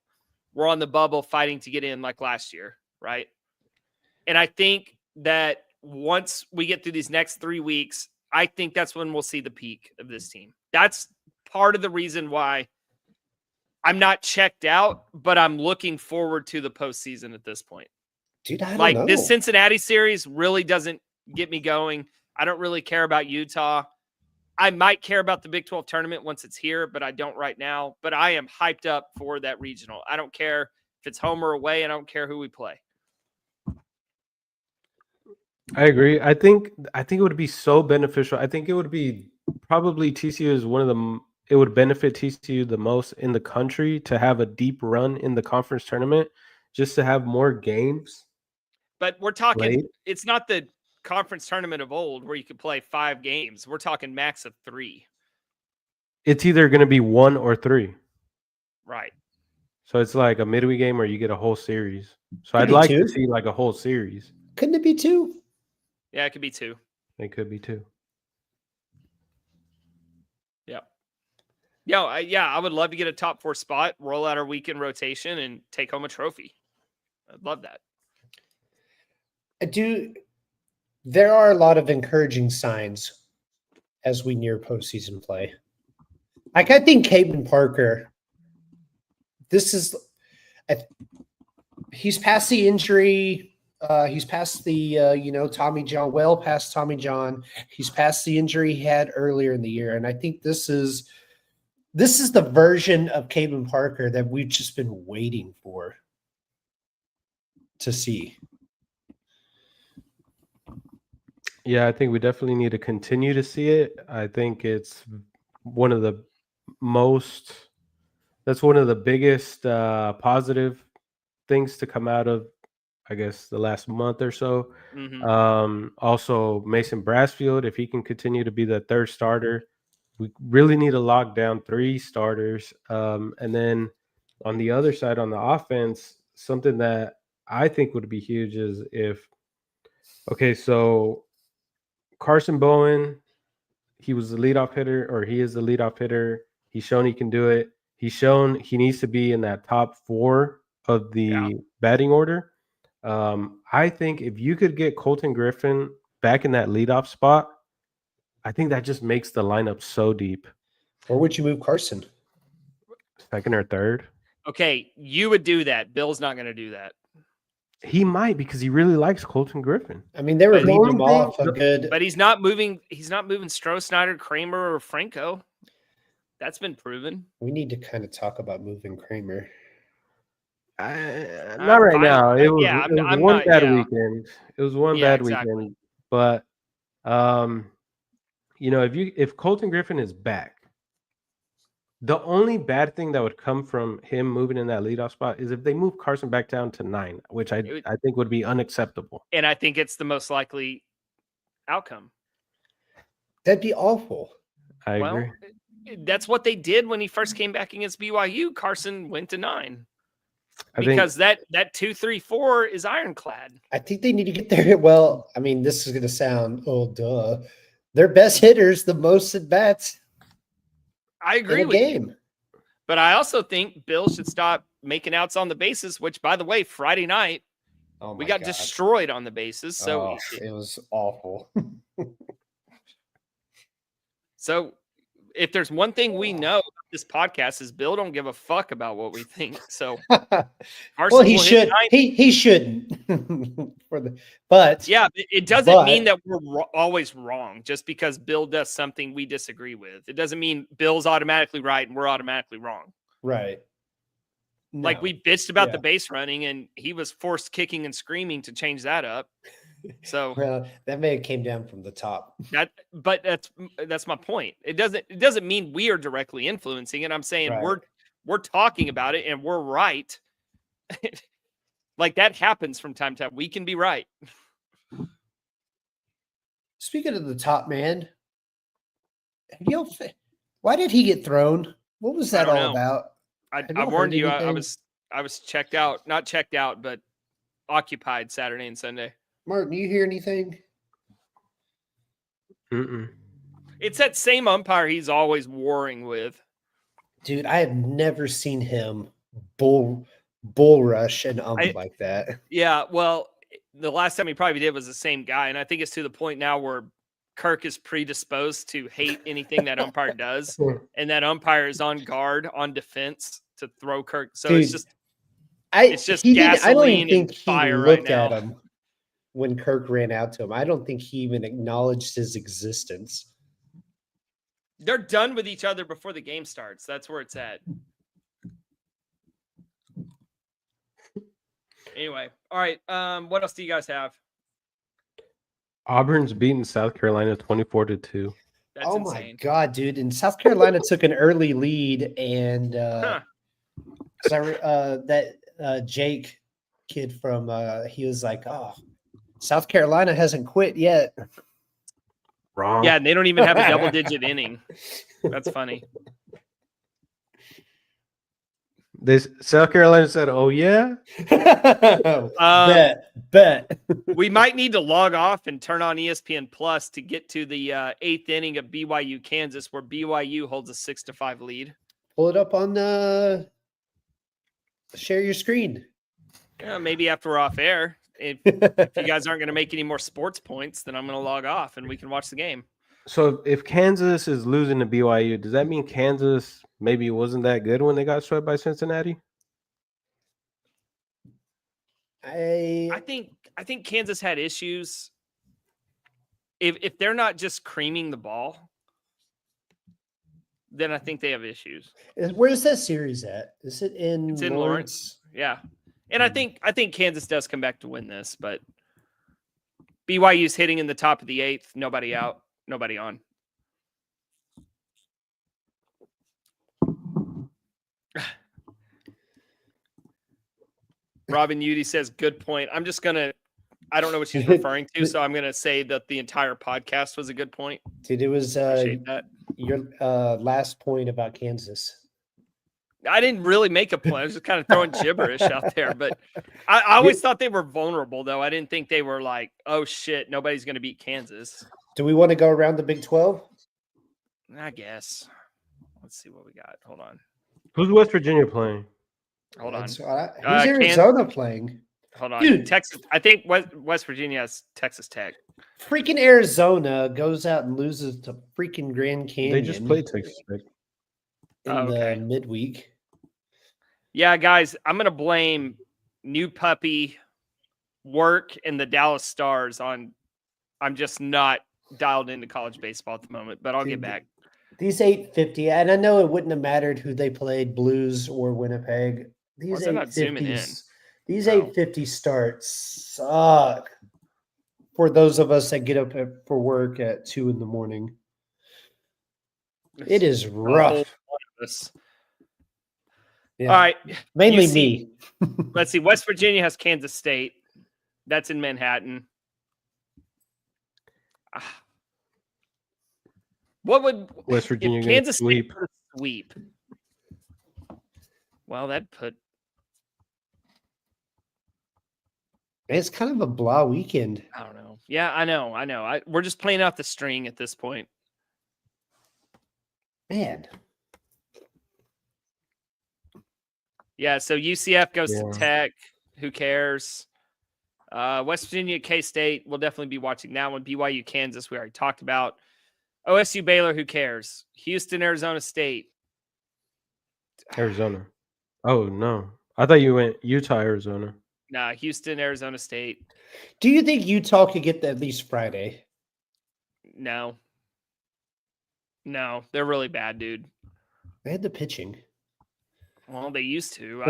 we're on the bubble fighting to get in like last year, right? And I think that once we get through these next 3 weeks, I think that's when we'll see the peak of this team. That's part of the reason why I'm not checked out, but I'm looking forward to the postseason at this point. Dude, I don't Like, know. this Cincinnati series really doesn't get me going. I don't really care about Utah. I might care about the Big 12 tournament once it's here, but I don't right now. But I am hyped up for that regional. I don't care if it's home or away, and I don't care who we play. I agree. I think it would be so beneficial. I think it would be probably TCU is one of the it would benefit TCU the most in the country to have a deep run in the conference tournament, just to have more games. But we're talking, Right. It's not the conference tournament of old where you could play 5 games. We're talking max of 3. It's either going to be 1 or 3. Right. So it's like a midweek game where you get a whole series. So Could I'd be like 2. to see like a whole series. Couldn't it be 2? Yeah, it could be 2. It could be 2. Yeah, I would love to get a top 4 spot, roll out our weekend rotation, and take home a trophy. I'd love that. There are a lot of encouraging signs as we near postseason play. Like, I think Caden Parker, he's past the injury. He's past the, Tommy John, well past Tommy John. He's past the injury he had earlier in the year. And I think this is the version of Caden Parker that we've just been waiting for to see. Yeah, I think we definitely need to continue to see it. I think it's one of the biggest positive things to come out of, I guess, the last month or so. Mhm. Also, Mason Brassfield, if he can continue to be the third starter, we really need to lock down 3 starters. And then on the other side, on the offense, something that I think would be huge is so Carson Bowen, he was the leadoff hitter, or he is the leadoff hitter. He's shown he can do it. He's shown he needs to be in that top 4 of the batting order. I think if you could get Colton Griffin back in that leadoff spot, I think that just makes the lineup so deep. Or would you move Carson? Second or third? Okay, you would do that. Bill's not going to do that. He might, because he really likes Colton Griffin. I mean, they were But the leading him only off a good. But he's not moving Stroh, Snyder, Kramer, or Franco. That's been proven. We need to kind of talk about moving Kramer. Not right fine. now. It was, Yeah, it was I'm one not- bad yeah. weekend. It was one Yeah, bad exactly. weekend. But if Colton Griffin is back, the only bad thing that would come from him moving in that leadoff spot is if they move Carson back down to 9, which I think would be unacceptable. And I think it's the most likely outcome. That'd be awful. I agree. That's what they did when he first came back against BYU. Carson went to 9. Because that 2, 3, 4 is ironclad. I think they need to get there. Well, I mean, this is going to sound, duh. Their best hitters, the most at bats. I agree in a with game. you. But I also think Bill should stop making outs on the bases, which, by the way, Friday night, we got destroyed on the bases. So it was awful. So if there's one thing we know about this podcast is Bill don't give a fuck about what we think. So well, he should. He shouldn't. But yeah, it doesn't mean that we're always wrong just because Bill does something we disagree with. It doesn't mean Bill's automatically right and we're automatically wrong. Right. Like we bitched about the base running and he was forced kicking and screaming to change that up. So well, that may have came down from the top. But that's my point. It doesn't mean we are directly influencing it. I'm saying we're talking about it and we're right. Like that happens from time to time. We can be right. Speaking of the top, man, Why did he get thrown? What was I that don't all know. about? I Have y'all warned heard you. I anything? was checked out, not checked out, but occupied Saturday and Sunday. Martin, you hear anything? Mm-mm. It's that same umpire he's always warring with. Dude, I have never seen him bull rush an ump like that. Yeah, well, the last time he probably did was the same guy, and I think it's to the point now where Kirk is predisposed to hate anything that umpire does, and that umpire is on guard, on defense to throw Kirk. So Dude, it's just I don't even gasoline think and he fire right looked at now. him when Kirk ran out to him. I don't think he even acknowledged his existence. They're done with each other before the game starts. That's where it's at. Anyway, all right. What else do you guys have? Auburn's beating South Carolina 24-2. That's Oh insane. my god, dude! And South Carolina took an early lead, and Jake kid from he was like, "Oh, South Carolina hasn't quit yet." Wrong. Yeah, and they don't even have a double-digit inning. That's funny. South Carolina said, "Oh yeah." Bet. We might need to log off and turn on ESPN Plus to get to the eighth inning of BYU Kansas, where BYU holds a 6-5 lead. Pull it up on share your screen. Yeah, maybe after we're off air. If you guys aren't going to make any more sports points, then I'm going to log off and we can watch the game. So if Kansas is losing to BYU, does that mean Kansas maybe wasn't that good when they got swept by Cincinnati? I think Kansas had issues. If they're not just creaming the ball, then I think they have issues. Where's that series at? Is it in? It's in Lawrence. Yeah, and I think Kansas does come back to win this, but BYU's hitting in the top of the eighth. Nobody out. Nobody on. Robin Udy says, good point. I don't know what she's referring to, so I'm going to say that the entire podcast was a good point. Dude, it was Appreciate that. Your last point about Kansas. I didn't really make a point. I was just kind of throwing gibberish out there, but I always thought they were vulnerable, though. I didn't think they were like, oh, shit, nobody's going to beat Kansas. Do we want to go around the Big 12? I guess. Let's see what we got. Hold on. Who's West Virginia playing? Hold on. Who's Arizona playing? Hold on. Dude. Texas. I think West Virginia has Texas Tech. Freaking Arizona goes out and loses to freaking Grand Canyon. They just played Texas Tech in the midweek. Yeah, guys, I'm going to blame New Puppy, work, and the Dallas Stars on. I'm just not dialed into college baseball at the moment, but I'll get back. These 850, and I know it wouldn't have mattered who they played, Blues or Winnipeg. These 850 starts suck for those of us that get up for work at 2 a.m. It is rough. Yeah. All right. Mainly me. Let's see. West Virginia has Kansas State. That's in Manhattan. What would West Virginia Kansas sweep? State sweep? Well, that put. It's kind of a blah weekend. I don't know. Yeah, I know. We're just playing out the string at this point. Man. Yeah, so UCF goes to Tech. Who cares? West Virginia, K-State. We'll definitely be watching that one. BYU, Kansas. We already talked about. OSU, Baylor. Who cares? Houston, Arizona State. Arizona. Oh, no. I thought you went Utah, Arizona. Nah, Houston, Arizona State. Do you think Utah could get that at least Friday? No, they're really bad, dude. They had the pitching. Well, they used to.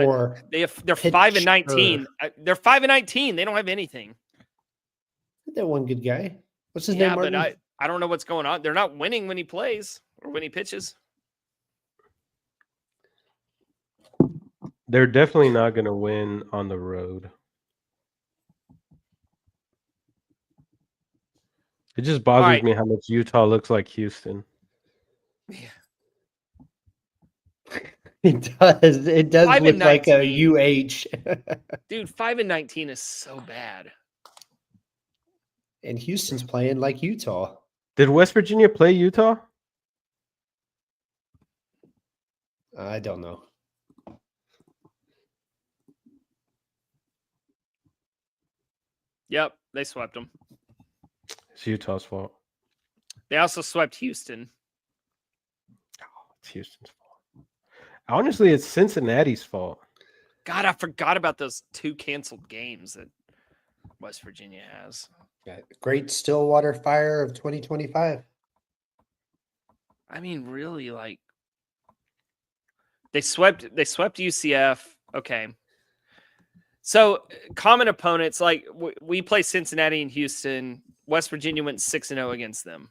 They're 5-19. They're 5-19. They don't have anything. That one good guy. What's his name? Martin? But I don't know what's going on. They're not winning when he plays or when he pitches. They're definitely not going to win on the road. It just bothers me how much Utah looks like Houston. It does. It does 5 look and like a 19. UH. Dude, 5-19 is so bad. And Houston's playing like Utah. Did West Virginia play Utah? I don't know. Yep, they swept them. It's Utah's fault. They also swept Houston. It's Houston's fault. Honestly, it's Cincinnati's fault. God, I forgot about those 2 canceled games that West Virginia has. Yeah, Great Stillwater Fire of 2025. I mean, really, like they swept UCF. Okay. So common opponents, like we play Cincinnati and Houston. West Virginia went 6-0 against them.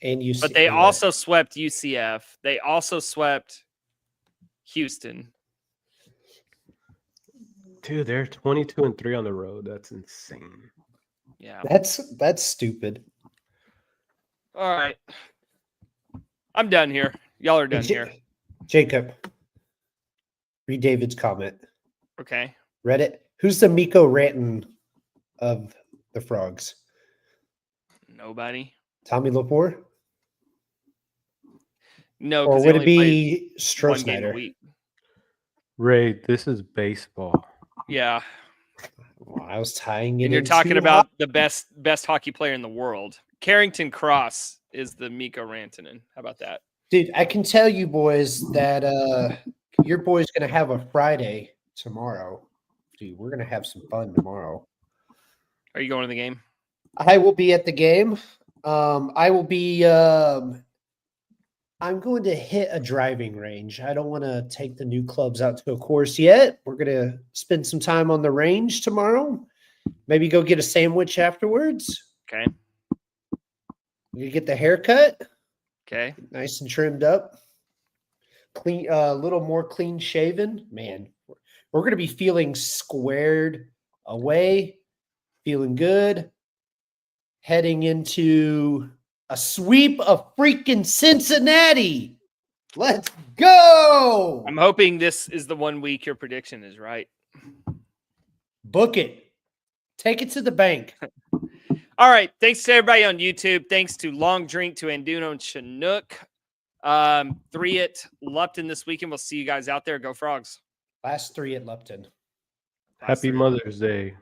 And you, But they also swept UCF. They also swept Houston. Dude, they're 22-3 on the road. That's insane. Yeah. That's stupid. All right. I'm done here. Y'all are done here. Jacob, read David's comment. Okay. Read it. Who's the Miko Ranton of the Frogs? Nobody. Tommy Lepore? No, Or because would it be one game a Strohsnyder? week. Ray, this is baseball. Yeah. Well, I was tying it. And you're into talking about the best hockey player in the world. Carrington Cross is the Miko Rantanen. How about that? Dude, I can tell you boys that your boy's gonna have a Friday tomorrow. Dude, we're gonna have some fun tomorrow. Are you going to the game? I will be at the game. I will be I'm going to hit a driving range. I don't want to take the new clubs out to a course yet. We're going to spend some time on the range tomorrow. Maybe go get a sandwich afterwards. Okay. You get the haircut. Okay. Nice and trimmed up. Clean, a little more clean shaven. Man, we're going to be feeling squared away, feeling good, heading into a sweep of freaking Cincinnati. Let's go. I'm hoping this is the 1 week your prediction is right. Book it. Take it to the bank. All right. Thanks to everybody on YouTube. Thanks to Long Drink, to Anduno and Chinook. 3 at Lupton this weekend. We'll see you guys out there. Go Frogs. Last 3 at Lupton. Happy Mother's Day.